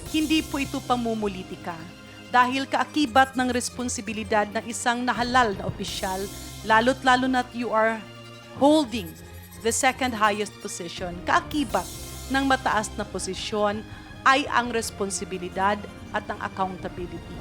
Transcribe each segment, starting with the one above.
Hindi po ito pamumulitika dahil kaakibat ng responsibilidad ng isang nahalal na opisyal, lalo't-lalo na't you are holding the second highest position. Kaakibat ng mataas na posisyon ay ang responsibilidad at ang accountability.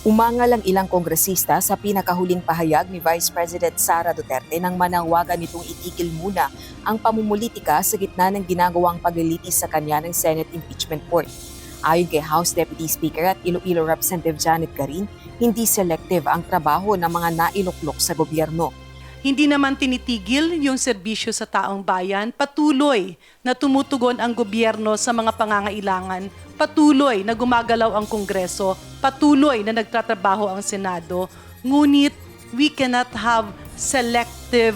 Umangal ang ilang kongresista sa pinakahuling pahayag ni Vice President Sara Duterte nang manawagan nitong itigil muna ang pamumulitika sa gitna ng ginagawang paglilitis sa kanya ng Senate Impeachment Court. Ayon kay House Deputy Speaker at Iloilo Representative Janet Garin, hindi selective ang trabaho ng mga nailuklok sa gobyerno. Hindi naman tinitigil yung serbisyo sa taong bayan, patuloy na tumutugon ang gobyerno sa mga pangangailangan, patuloy na gumagalaw ang Kongreso, patuloy na nagtatrabaho ang Senado, ngunit we cannot have selective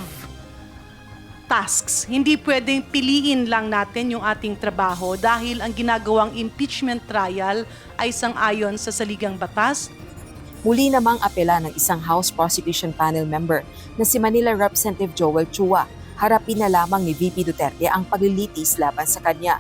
tasks. Hindi pwedeng piliin lang natin yung ating trabaho dahil ang ginagawang impeachment trial ay sang-ayon sa saligang batas. Muli namang apela ng isang House Prosecution Panel member na si Manila Representative Joel Chua, harapin na lamang ni VP Duterte ang paglilitis laban sa kanya.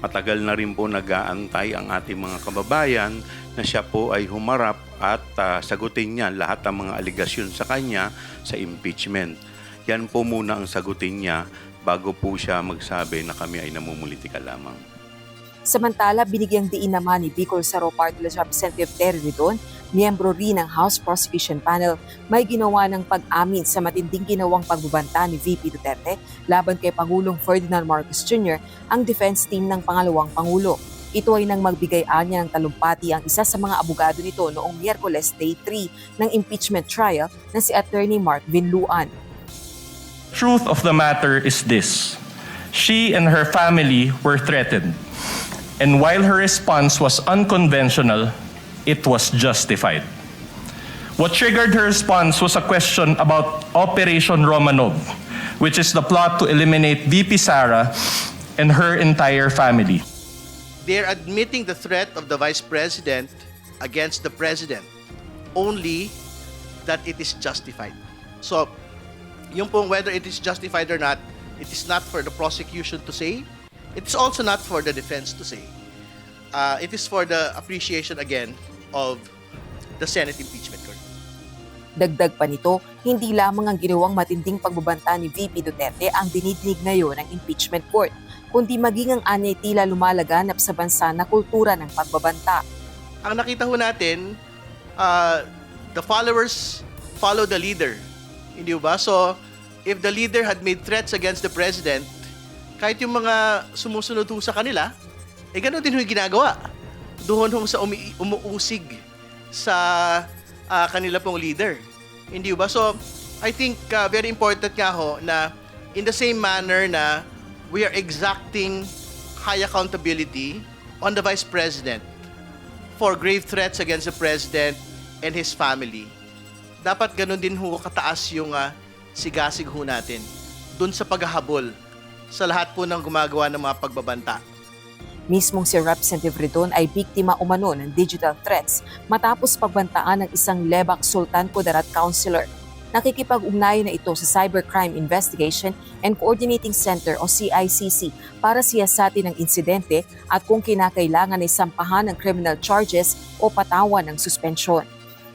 Matagal na rin po nag-aantay ang ating mga kababayan na siya po ay humarap at sagutin niya lahat ng mga aligasyon sa kanya sa impeachment. Yan po muna ang sagutin niya bago po siya magsabi na kami ay namumulitika lamang. Samantala, binigyang diin naman ni Bicol Saro Party List Representative Terry Ridon, miyembro rin ng House Prosecution Panel, may ginawa ng pag-amin sa matinding ginawang pagbabanta ni VP Duterte laban kay Pangulong Ferdinand Marcos Jr., ang defense team ng pangalawang Pangulo. Ito ay nang magbigay-anya ng talumpati ang isa sa mga abogado nito noong Miyerkules Day 3 ng impeachment trial na si Attorney Mark Vinluan. Truth of the matter is this: she and her family were threatened. And while her response was unconventional, it was justified. What triggered her response was a question about Operation Romanov, which is the plot to eliminate VP Sara and her entire family. They're admitting the threat of the Vice President against the President, only that it is justified. So, yung pong whether it is justified or not, it is not for the prosecution to say. It's also not for the defense to say. It is for the appreciation again of the Senate Impeachment Court. Dagdag pa nito, hindi lamang ang ginawang matinding pagbabanta ni VP Duterte ang dinidinig ngayon ng impeachment court, kundi maging ang anyay tila lumalaganap sa bansa na kultura ng pagbabanta. Ang nakita ho natin, the followers follow the leader. Hindi ba? So, if the leader had made threats against the president, kahit yung mga sumusunod ho sa kanila, gano'n din yung ginagawa. Doon ho sa umuusig sa kanila pong leader. Hindi ba? So, I think very important nga ho na in the same manner na we are exacting high accountability on the Vice President for grave threats against the President and his family. Dapat gano'n din ho kataas yung sigasig ho natin doon sa paghahabol sa lahat po ng gumagawa ng mga pagbabanta. Mismong si Representative Ridon ay biktima umano ng digital threats matapos pagbantaan ng isang Lebak Sultan Kudarat councilor. Nakikipag-ugnayan na ito sa Cybercrime Investigation and Coordinating Center o CICC para siyasatin ang insidente at kung kinakailangan ay sampahan ng criminal charges o patawan ng suspensyon.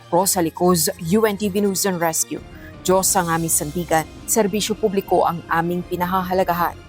Rosalie Coz, UNTV News and Rescue. Diyos ang aming sandigan, serbisyo publiko ang aming pinahahalagahan.